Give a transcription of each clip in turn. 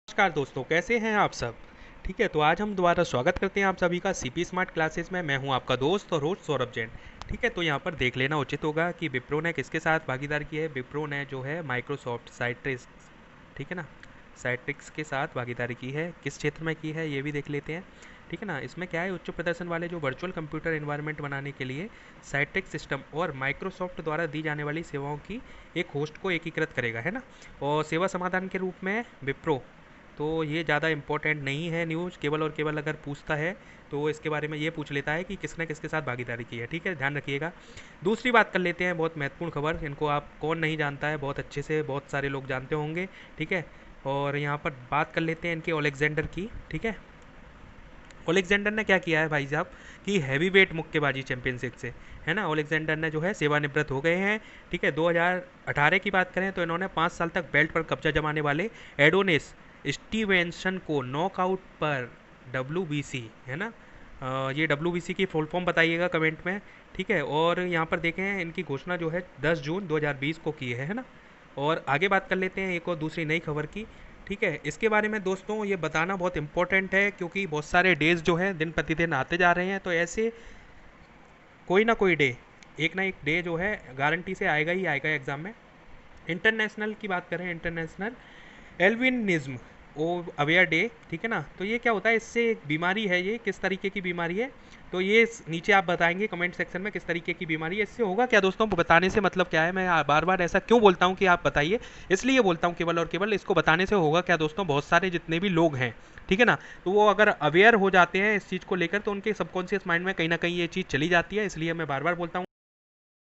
नमस्कार दोस्तों, कैसे हैं आप सब। ठीक है, तो आज हम दोबारा स्वागत करते हैं आप सभी का सीपी स्मार्ट क्लासेस में। मैं हूं आपका दोस्त और होस्ट सौरभ जैन। ठीक है, तो यहां पर देख लेना उचित होगा कि विप्रो ने किसके साथ भागीदारी की है। विप्रो ने जो है माइक्रोसॉफ्ट साइट्रिक्स, ठीक है ना, साइट्रिक्स के साथ भागीदारी की है। किस क्षेत्र में की है ये भी देख लेते हैं। ठीक है ना, इसमें क्या है, उच्च प्रदर्शन वाले जो वर्चुअल कंप्यूटर एनवायरनमेंट बनाने के लिए साइट्रिक्स सिस्टम और माइक्रोसॉफ्ट द्वारा दी जाने वाली सेवाओं की एक होस्ट को एकीकृत करेगा, है ना। और सेवा समाधान के रूप में विप्रो, तो ये ज़्यादा इम्पोर्टेंट नहीं है न्यूज़, केवल और केवल अगर पूछता है तो इसके बारे में ये पूछ लेता है कि किसने किसके साथ भागीदारी की है। ठीक है, ध्यान रखिएगा। दूसरी बात कर लेते हैं, बहुत महत्वपूर्ण खबर, इनको आप कौन नहीं जानता है, बहुत अच्छे से बहुत सारे लोग जानते होंगे। ठीक है, और यहाँ पर बात कर लेते हैं इनके ओलेक्जेंडर की। ठीक है, ओलेक्जेंडर ने क्या किया है भाई साहब कि हैवी वेट मुक्केबाजी चैंपियनशिप से, है ना, ओलेक्जेंडर ने जो है सेवानिवृत्त हो गए हैं। ठीक है, 2018 की बात करें तो इन्होंने 5 साल तक बेल्ट पर कब्जा जमाने वाले एडोनिस स्टीवेंसन को नॉकआउट पर WBC, है ना, ये WBC की फुल फॉर्म बताइएगा कमेंट में। ठीक है, और यहाँ पर देखें इनकी घोषणा जो है 10 जून 2020 को की है ना। और आगे बात कर लेते हैं एक और दूसरी नई खबर की। ठीक है, इसके बारे में दोस्तों ये बताना बहुत इंपॉर्टेंट है क्योंकि बहुत सारे डेज जो हैं दिन प्रतिदिन आते जा रहे हैं, तो ऐसे कोई ना कोई डे, एक ना एक डे जो है गारंटी से आएगा ही आएगा एग्ज़ाम में। इंटरनेशनल की बात करें, इंटरनेशनल एल्बिनिज्म ओ अवेयर डे। ठीक है ना, तो ये क्या होता है, इससे एक बीमारी है, ये किस तरीके की बीमारी है, तो ये नीचे आप बताएंगे कमेंट सेक्शन में किस तरीके की बीमारी है। इससे होगा क्या दोस्तों, बताने से मतलब क्या है, मैं बार बार ऐसा क्यों बोलता हूँ कि आप बताइए, इसलिए बोलता हूँ केवल और केवल इसको बताने से होगा क्या दोस्तों, बहुत सारे जितने भी लोग हैं, ठीक है ना, तो वो अगर अवेयर हो जाते हैं इस चीज़ को लेकर तो उनके सबकॉन्शियस माइंड में कहीं ना कहीं ये चीज़ चली जाती है, इसलिए मैं बार बार बोलता हूँ।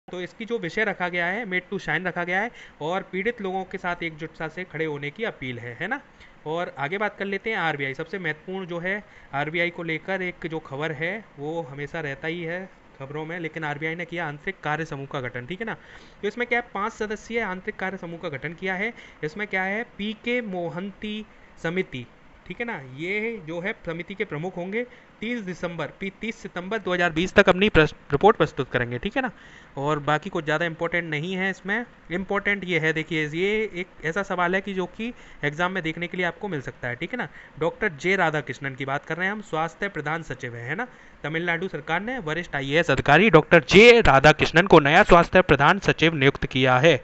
तो इसकी जो विषय रखा गया है, मेड टू शाइन रखा गया है, और पीड़ित लोगों के साथ एकजुटता से खड़े होने की अपील है ना। और आगे बात कर लेते हैं आरबीआई, सबसे महत्वपूर्ण जो है आरबीआई को लेकर एक जो खबर है वो हमेशा रहता ही है खबरों में, लेकिन आरबीआई ने किया आंतरिक कार्य समूह का गठन। ठीक है ना, तो इसमें क्या है, 5 सदस्यीय आंतरिक कार्य समूह का गठन किया है। इसमें क्या है, पीके मोहंती समिति, ठीक है ना, ये जो है समिति के प्रमुख होंगे। 30 सितंबर 2020 तक अपनी रिपोर्ट प्रस्तुत करेंगे। ठीक है ना, और बाकी कुछ ज़्यादा इंपॉर्टेंट नहीं है इसमें। इंपॉर्टेंट ये है, देखिए ये एक ऐसा सवाल है कि जो कि एग्जाम में देखने के लिए आपको मिल सकता है। ठीक है ना, डॉक्टर जे राधाकृष्णन की बात कर रहे हैं हम, स्वास्थ्य प्रधान सचिव है ना, तमिलनाडु सरकार ने वरिष्ठ आईएएस अधिकारी डॉक्टर जे राधाकृष्णन को नया स्वास्थ्य प्रधान सचिव नियुक्त किया है।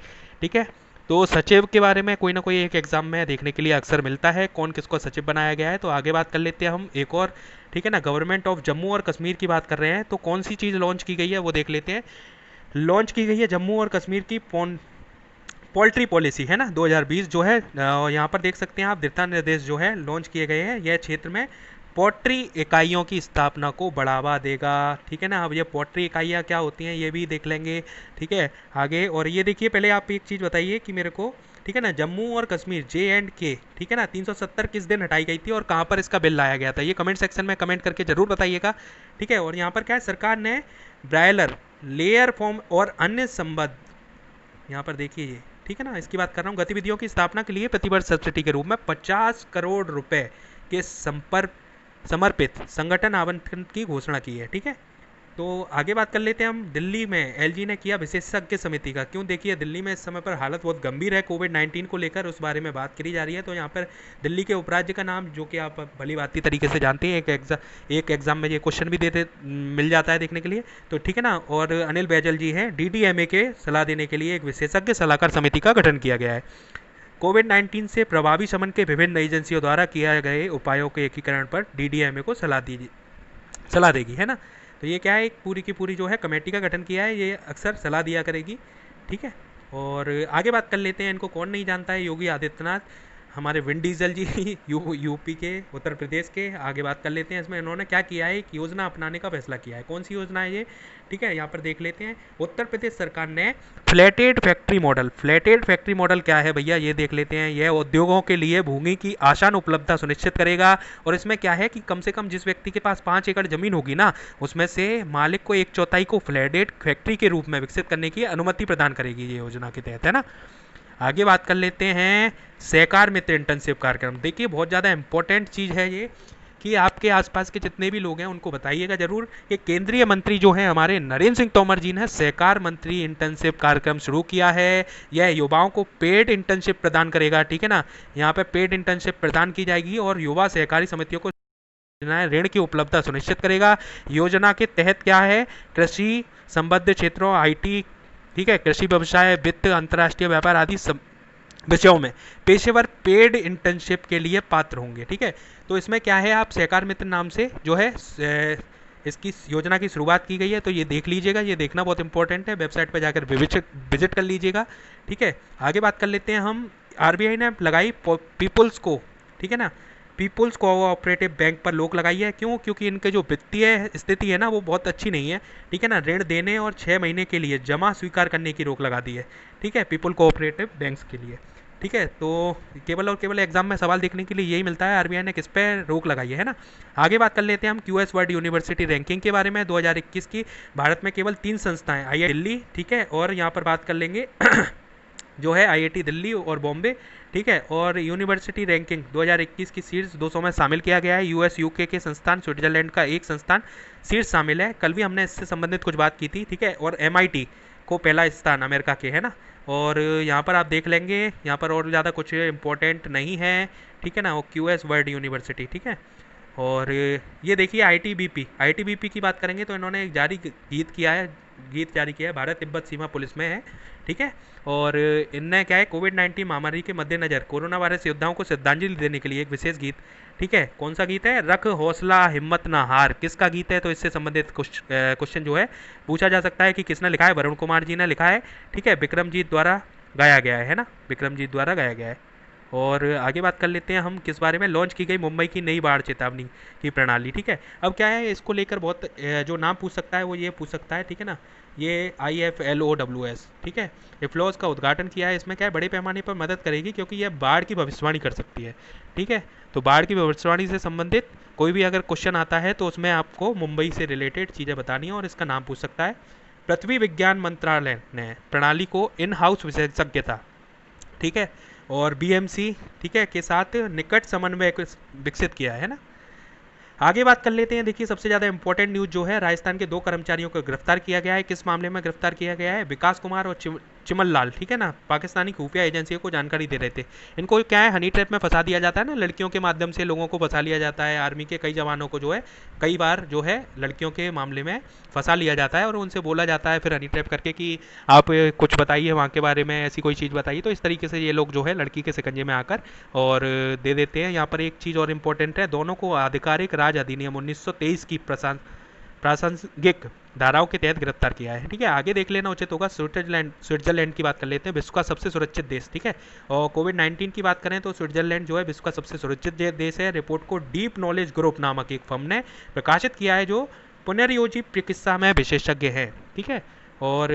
ठीक है, तो सचिव के बारे में कोई ना कोई एक एग्जाम में देखने के लिए अक्सर मिलता है कौन किसको सचिव बनाया गया है। तो आगे बात कर लेते हैं हम एक और। ठीक है ना, गवर्नमेंट ऑफ जम्मू और कश्मीर की बात कर रहे हैं, तो कौन सी चीज़ लॉन्च की गई है वो देख लेते हैं। लॉन्च की गई है जम्मू और कश्मीर की पोल्ट्री पॉलिसी, है ना, 2020 जो है, यहाँ पर देख सकते हैं आप, दिशा निर्देश जो है लॉन्च किए गए हैं। यह क्षेत्र में पोल्ट्री इकाइयों की स्थापना को बढ़ावा देगा। ठीक है ना, अब ये पोल्ट्री इकाइयाँ क्या होती हैं ये भी देख लेंगे। ठीक है, आगे और ये देखिए, पहले आप एक चीज़ बताइए कि मेरे को, ठीक है ना, जम्मू और कश्मीर JNK, ठीक है ना, 370 किस दिन हटाई गई थी और कहाँ पर इसका बिल लाया गया था, ये कमेंट सेक्शन में कमेंट करके जरूर बताइएगा। ठीक है, और यहाँ पर क्या है, सरकार ने ब्रायलर, लेयर फॉर्म और अन्य संबद्ध, यहाँ पर देखिए ये, ठीक है ना, इसकी बात कर रहा हूँ, गतिविधियों की स्थापना के लिए प्रतिवर्ष सब्सिडी के रूप में 50 करोड़ रुपए के संपर्क समर्पित संगठन आवंटन की घोषणा की है। ठीक है, तो आगे बात कर लेते हैं हम। दिल्ली में LG ने किया विशेषज्ञ समिति का, क्यों, देखिए दिल्ली में इस समय पर हालत बहुत गंभीर है कोविड-19 को लेकर, उस बारे में बात करी जा रही है। तो यहाँ पर दिल्ली के उपराज्य का नाम, जो कि आप भली भांति तरीके से जानते हैं, एक एग्जाम में ये क्वेश्चन भी देते मिल जाता है देखने के लिए, तो ठीक है ना। और अनिल बैजल जी हैं, DDMA के सलाह देने के लिए एक विशेषज्ञ सलाहकार समिति का गठन किया गया है। कोविड-19 से प्रभावी शमन के विभिन्न एजेंसियों द्वारा किए गए उपायों के एकीकरण पर DDMA को सलाह देगी, है ना। तो ये क्या है, एक पूरी की पूरी जो है कमेटी का गठन किया है, ये अक्सर सलाह दिया करेगी। ठीक है, और आगे बात कर लेते हैं, इनको कौन नहीं जानता है, योगी आदित्यनाथ, हमारे विन डीजल जी यूपी के, उत्तर प्रदेश के। आगे बात कर लेते हैं, इसमें इन्होंने क्या किया है, एक योजना अपनाने का फैसला किया है। कौन सी योजना है ये, ठीक है, यहाँ पर देख लेते हैं। उत्तर प्रदेश सरकार ने flatted factory model, flatted factory model क्या है भैया, ये देख लेते हैं। यह उद्योगों के लिए भूमि की आसान उपलब्धता सुनिश्चित करेगा, और इसमें क्या है कि कम से कम जिस व्यक्ति के पास 5 एकड़ जमीन होगी ना, उसमें से मालिक को 1/4 को फ्लैटेड फैक्ट्री के रूप में विकसित करने की अनुमति प्रदान करेगी ये योजना के तहत, है ना। आगे बात कर लेते हैं सहकार मित्र इंटर्नशिप कार्यक्रम, देखिए बहुत ज़्यादा इंपॉर्टेंट चीज़ है ये। कि आपके आसपास के जितने भी लोग हैं उनको बताइएगा जरूर कि केंद्रीय मंत्री जो हैं हमारे नरेंद्र सिंह तोमर जी ने सहकार मंत्री इंटर्नशिप कार्यक्रम शुरू किया है। यह युवाओं को पेड इंटर्नशिप प्रदान करेगा, ठीक है ना। यहाँ पे पेड इंटर्नशिप प्रदान की जाएगी और युवा सहकारी समितियों को ऋण की उपलब्धता सुनिश्चित करेगा। योजना के तहत क्या है, कृषि संबद्ध क्षेत्रों, आईटी, ठीक है, कृषि व्यवसाय, वित्त, अंतर्राष्ट्रीय व्यापार आदि विषयों में पेशेवर पेड इंटर्नशिप के लिए पात्र होंगे, ठीक है। तो इसमें क्या है, आप सहकार मित्र नाम से जो है इसकी योजना की शुरुआत की गई है, तो ये देख लीजिएगा, ये देखना बहुत इंपॉर्टेंट है, वेबसाइट पर जाकर विजिट कर लीजिएगा, ठीक है। आगे बात कर लेते हैं हम। आरबीआई ने लगाई पीपुल्स को, ठीक है ना, पीपुल्स कोऑपरेटिव बैंक पर रोक लगाई है। क्यों? क्योंकि इनके जो वित्तीय स्थिति है ना वो बहुत अच्छी नहीं है, ठीक है ना। ऋण देने और 6 महीने के लिए जमा स्वीकार करने की रोक लगा दी है, ठीक है, पीपल कोऑपरेटिव बैंक्स के लिए, ठीक है। तो केवल और केवल एग्जाम में सवाल देखने के लिए यही मिलता है आरबीआई ने किस पे रोक लगाई है ना। आगे बात कर लेते हैं हम क्यूएस वर्ल्ड यूनिवर्सिटी रैंकिंग के बारे में 2021 की। भारत में केवल 3 संस्थाएं, आईआईटी दिल्ली, ठीक है, और यहाँ पर बात कर लेंगे जो है आईआईटी दिल्ली और बॉम्बे, ठीक है। और यूनिवर्सिटी रैंकिंग 2021 की शीर्ष 200 में शामिल किया गया है। यूएस यूके के संस्थान, स्विट्जरलैंड का एक संस्थान शीर्ष शामिल है। कल भी हमने इससे संबंधित कुछ बात की थी, ठीक है। और एमआईटी को पहला स्थान अमेरिका के है ना। और यहाँ पर आप देख लेंगे, यहाँ पर और ज़्यादा कुछ इंपॉर्टेंट नहीं है, ठीक है ना। वो क्यूएस वर्ल्ड यूनिवर्सिटी, ठीक है। और ये देखिए आईटीबीपी की बात करेंगे तो इन्होंने एक गीत जारी किया है, भारत तिब्बत सीमा पुलिस में है, ठीक है। और इनने क्या है, कोविड-19 महामारी के मद्देनजर कोरोना वायरस योद्धाओं को श्रद्धांजलि देने के लिए एक विशेष गीत, ठीक है। कौन सा गीत है? रख हौसला हिम्मत ना हार, किसका गीत है? तो इससे संबंधित क्वेश्चन जो है पूछा जा सकता है कि किसने लिखा है। वरुण कुमार जी ने लिखा है, ठीक है। विक्रमजीत द्वारा गाया गया है ना, विक्रमजीत द्वारा गाया गया है। और आगे बात कर लेते हैं हम किस बारे में, लॉन्च की गई मुंबई की नई बाढ़ चेतावनी की प्रणाली, ठीक है। अब क्या है, इसको लेकर बहुत जो नाम पूछ सकता है वो ये पूछ सकता है, ठीक है ना। ये IFLOWS, ठीक है, इफ्लॉज का उद्घाटन किया है। इसमें क्या है, बड़े पैमाने पर मदद करेगी क्योंकि यह बाढ़ की भविष्यवाणी कर सकती है, ठीक है। तो बाढ़ की भविष्यवाणी से संबंधित कोई भी अगर क्वेश्चन आता है तो उसमें आपको मुंबई से रिलेटेड चीज़ें बतानी है और इसका नाम पूछ सकता है। पृथ्वी विज्ञान मंत्रालय ने प्रणाली को इन हाउस विशेषज्ञता, ठीक है, और बीएमसी, ठीक है, के साथ निकट समन्वय विकसित किया है ना। आगे बात कर लेते हैं। देखिए सबसे ज़्यादा इंपॉर्टेंट न्यूज़ जो है, राजस्थान के 2 कर्मचारियों को गिरफ्तार किया गया है। किस मामले में गिरफ्तार किया गया है? विकास कुमार और चिमल लाल, ठीक है ना, पाकिस्तानी खुफिया एजेंसियों को जानकारी दे रहे थे। इनको क्या है, हनी ट्रैप में फंसा दिया जाता है ना, लड़कियों के माध्यम से लोगों को फंसा लिया जाता है। आर्मी के कई जवानों को जो है कई बार जो है लड़कियों के मामले में फंसा लिया जाता है और उनसे बोला जाता है फिर हनी ट्रैप करके कि आप कुछ बताइए वहाँ के बारे में, ऐसी कोई चीज़ बताइए। तो इस तरीके से ये लोग जो है लड़की के शिकंजे में आकर और दे देते हैं। यहाँ पर एक चीज़ और इम्पोर्टेंट है, दोनों को आधिकारिक राज अधिनियम 1923 की प्रासंगिक धाराओं के तहत गिरफ्तार किया है, ठीक है। आगे देख लेना उचित होगा। स्विट्जरलैंड की बात कर लेते हैं, विश्व का सबसे सुरक्षित देश, ठीक है। और कोविड-19 की बात करें तो स्विट्जरलैंड जो है विश्व का सबसे सुरक्षित देश है। रिपोर्ट को डीप नॉलेज ग्रुप नामक एक फर्म ने प्रकाशित किया है जो पुनर्योजी चिकित्सा में विशेषज्ञ है, ठीक है। और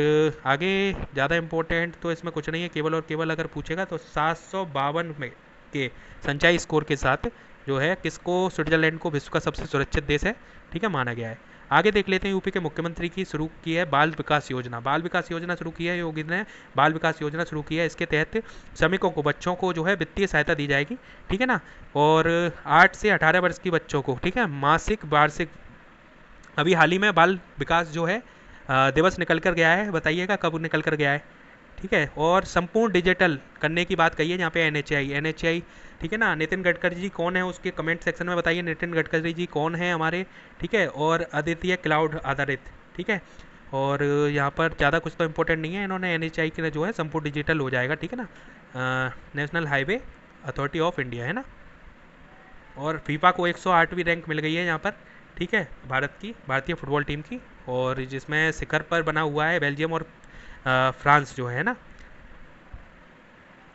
आगे ज़्यादा इंपॉर्टेंट तो इसमें कुछ नहीं है, केवल और केवल अगर पूछेगा तो 752 में के संचाई स्कोर के साथ जो है किसको, स्विट्जरलैंड को विश्व का सबसे सुरक्षित देश है, ठीक है, माना गया है। आगे देख लेते हैं यूपी के मुख्यमंत्री की शुरू की है बाल विकास योजना। बाल विकास योजना शुरू की है योगी ने, बाल विकास योजना शुरू की है। इसके तहत श्रमिकों को, बच्चों को जो है वित्तीय सहायता दी जाएगी, ठीक है ना। और 8 से 18 वर्ष की बच्चों को, ठीक है, मासिक वार्षिक, अभी हाल ही में बाल विकास जो है दिवस निकल कर गया है, बताइएगा कब निकल कर गया है, ठीक है। और संपूर्ण डिजिटल करने की बात कही है यहाँ पे NHAI, ठीक है ना। नितिन गडकरी जी कौन है, उसके कमेंट सेक्शन में बताइए नितिन गडकरी जी कौन है हमारे, ठीक है। और अद्वितीय क्लाउड आधारित, ठीक है। और यहाँ पर ज़्यादा कुछ तो इंपॉर्टेंट नहीं है, इन्होंने NHAI के जो है संपूर्ण डिजिटल हो जाएगा, ठीक है ना, national highway authority of India है ना। और फीफा को 108वीं रैंक मिल गई है यहाँ पर, ठीक है, भारतीय फुटबॉल टीम की, और जिसमें शिखर पर बना हुआ है बेल्जियम और फ्रांस जो है ना।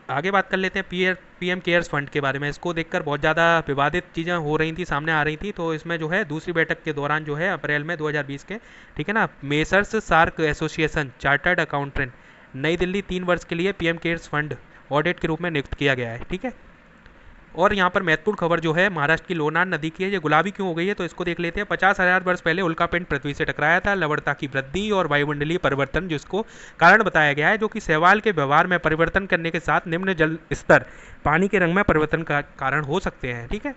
आगे बात कर लेते हैं पीएम केयर्स फंड के बारे में। इसको देखकर बहुत ज़्यादा विवादित चीज़ें हो रही थी, सामने आ रही थी। तो इसमें जो है दूसरी बैठक के दौरान जो है अप्रैल में 2020 के, ठीक है ना, messrs SARC association chartered accountant Nai Delhi 3 वर्ष के लिए पीएम केयर्स फंड ऑडिट के रूप में नियुक्त किया गया है, ठीक है। और यहाँ पर महत्वपूर्ण खबर जो है महाराष्ट्र की लोनार नदी की है। ये गुलाबी क्यों हो गई है तो इसको देख लेते हैं। 50,000 वर्ष पहले उल्कापिंड पृथ्वी से टकराया था। लवणता की वृद्धि और वायुमंडलीय परिवर्तन जिसको कारण बताया गया है, जो कि शैवाल के व्यवहार में परिवर्तन करने के साथ निम्न जल स्तर पानी के रंग में परिवर्तन का कारण हो सकते हैं, ठीक है।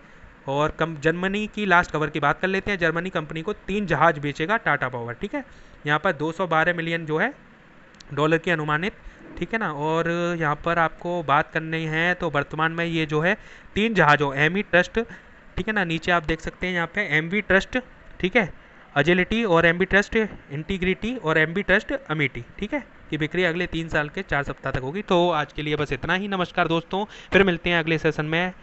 और कम जर्मनी की लास्ट खबर की बात कर लेते हैं। जर्मनी कंपनी को 3 जहाज बेचेगा टाटा पावर, ठीक है। यहाँ पर 212 मिलियन जो है डॉलर की अनुमानित, ठीक है ना। और यहाँ पर आपको बात करनी है तो वर्तमान में ये जो है 3 जहाज़ों एमी ट्रस्ट, ठीक है ना, नीचे आप देख सकते हैं यहाँ पे एमवी ट्रस्ट, ठीक है, अजिलिटी और एमबी ट्रस्ट इंटीग्रिटी और एमबी ट्रस्ट अमिटी, ठीक है, की बिक्री अगले 3 साल के 4 सप्ताह तक होगी। तो आज के लिए बस इतना ही। नमस्कार दोस्तों, फिर मिलते हैं अगले सेशन में।